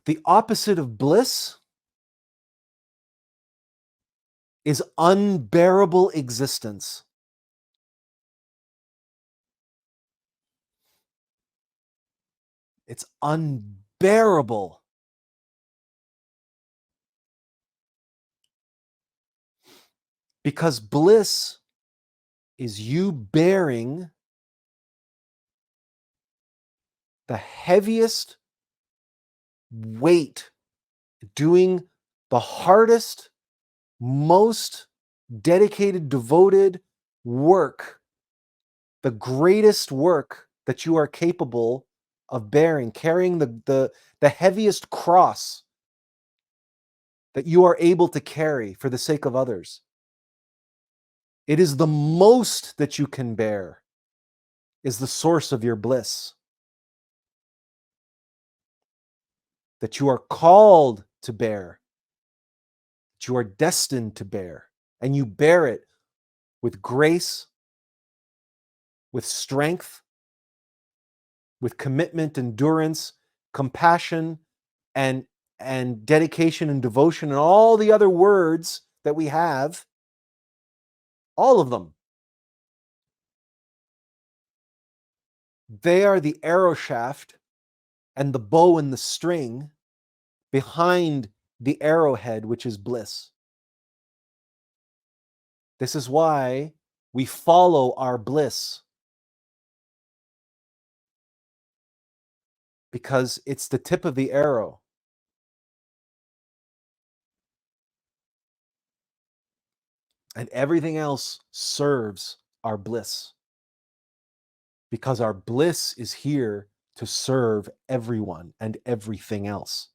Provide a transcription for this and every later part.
The opposite of bliss is unbearable existence. It's unbearable. Because bliss is you bearing the heaviest weight, doing the hardest, most dedicated, devoted work, the greatest work that you are capable of bearing, carrying the heaviest cross that you are able to carry for the sake of others. It is the most that you can bear, is the source of your bliss. That you are called to bear, that you are destined to bear, and you bear it with grace, with strength, with commitment, endurance, compassion, and dedication and devotion, and all the other words that we have, all of them. They are the arrow shaft and the bow and the string behind the arrowhead, which is bliss. This is why we follow our bliss, because it's the tip of the arrow. And everything else serves our bliss, because our bliss is here to serve everyone and everything else.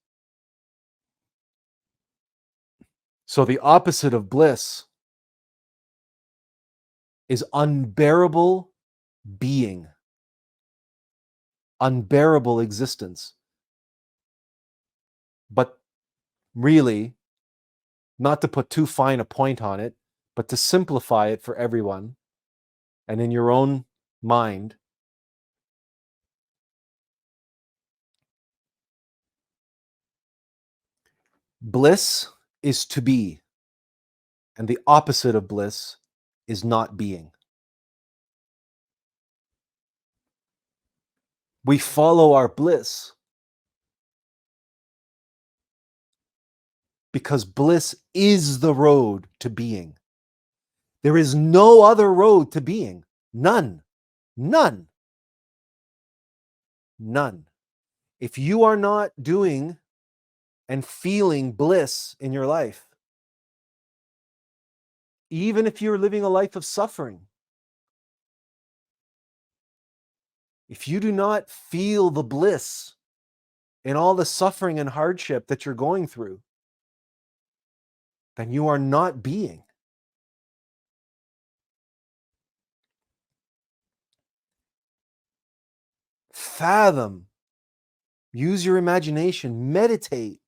So the opposite of bliss is unbearable being, unbearable existence. But really, not to put too fine a point on it, but to simplify it for everyone and in your own mind, bliss is to be, and the opposite of bliss is not being. We follow our bliss because bliss is the road to being. There is no other road to being. None. None. None. If you are not doing and feeling bliss in your life, even if you're living a life of suffering, if you do not feel the bliss in all the suffering and hardship that you're going through, then you are not being. Fathom, use your imagination, meditate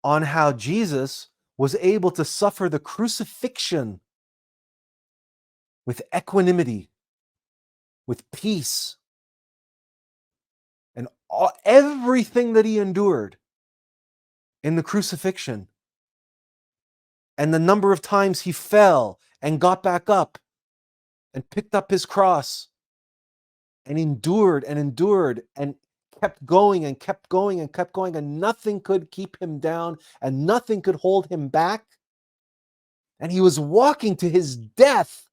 on how Jesus was able to suffer the crucifixion with equanimity, with peace, and everything that he endured in the crucifixion, and the number of times he fell and got back up and picked up his cross and endured and kept going and kept going and kept going, and nothing could keep him down and nothing could hold him back. And he was walking to his death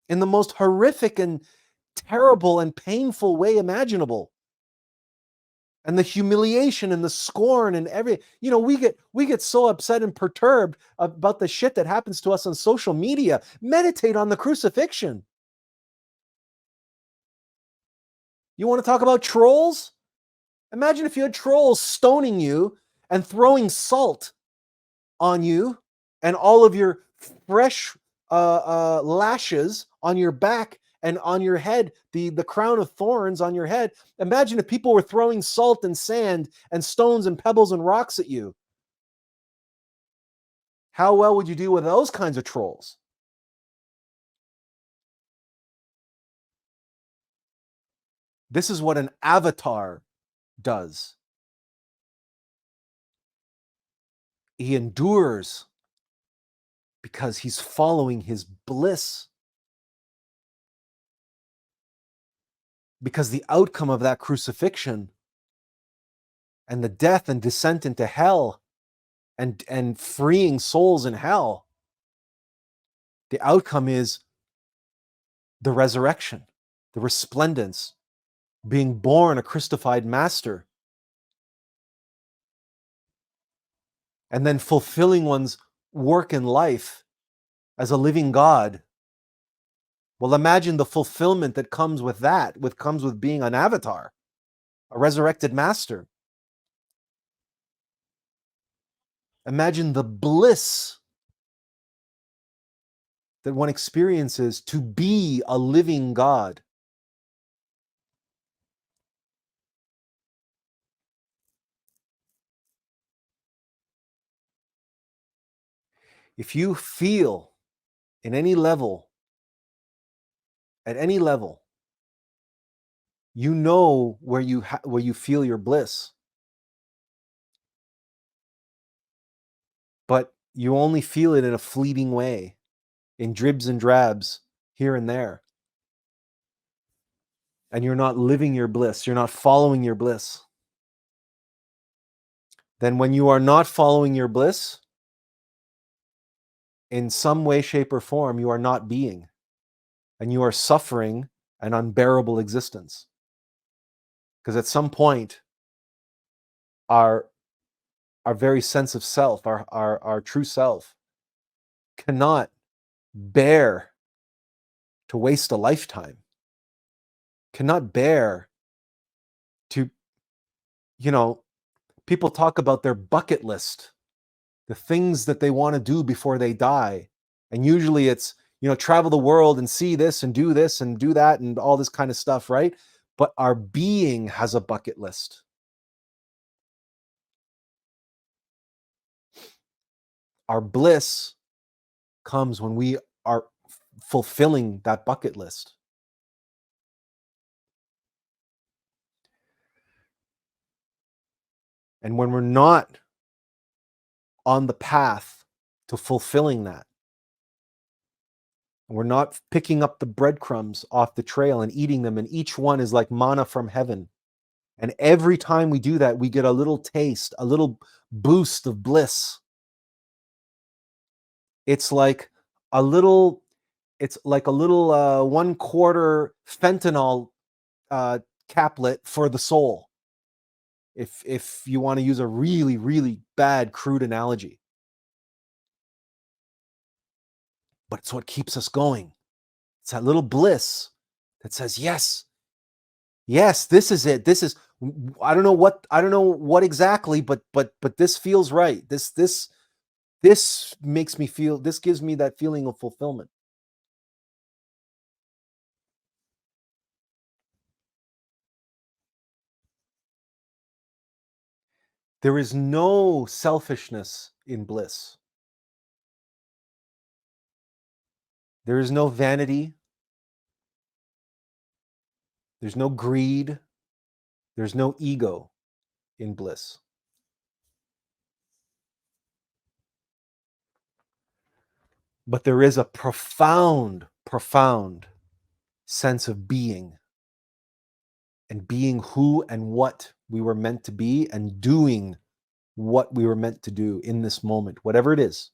in the most horrific and terrible and painful way imaginable. And the humiliation and the scorn and we get so upset and perturbed about the shit that happens to us on social media. Meditate on the crucifixion. You want to talk about trolls? Imagine if you had trolls stoning you and throwing salt on you and all of your fresh lashes on your back and on your head, the crown of thorns on your head. Imagine if people were throwing salt and sand and stones and pebbles and rocks at you. How well would you do with those kinds of trolls? This is what an avatar does. He endures because he's following his bliss. Because the outcome of that crucifixion and the death and descent into hell and freeing souls in hell, the outcome is the resurrection, the resplendence, being born a Christified master, and then fulfilling one's work in life as a living God. Well, imagine the fulfillment that comes with that, comes with being an avatar, a resurrected master. Imagine the bliss that one experiences to be a living God. If you feel in any level, at any level, you know where you feel your bliss, but you only feel it in a fleeting way, in dribs and drabs here and there. And you're not living your bliss, you're not following your bliss. Then when you are not following your bliss, in some way, shape, or form, you are not being, and you are suffering an unbearable existence. Because at some point, our very sense of self, our true self, cannot bear to waste a lifetime, cannot bear to, people talk about their bucket list, the things that they want to do before they die. And usually it's, travel the world and see this and do that and all this kind of stuff, right? But our being has a bucket list. Our bliss comes when we are fulfilling that bucket list. And when we're not on the path to fulfilling that, we're not picking up the breadcrumbs off the trail and eating them, and each one is like manna from heaven. And every time we do that, we get a little taste, a little boost of bliss. It's like a little 1/4 fentanyl caplet for the soul. If you want to use a really, really bad, crude analogy. But it's what keeps us going. It's that little bliss that says, yes, this is it. This is, I don't know what exactly, but this feels right. This makes me feel, this gives me that feeling of fulfillment. There is no selfishness in bliss. There is no vanity. There's no greed. There's no ego in bliss. But there is a profound, profound sense of being, and being who and what we were meant to be, and doing what we were meant to do in this moment, whatever it is.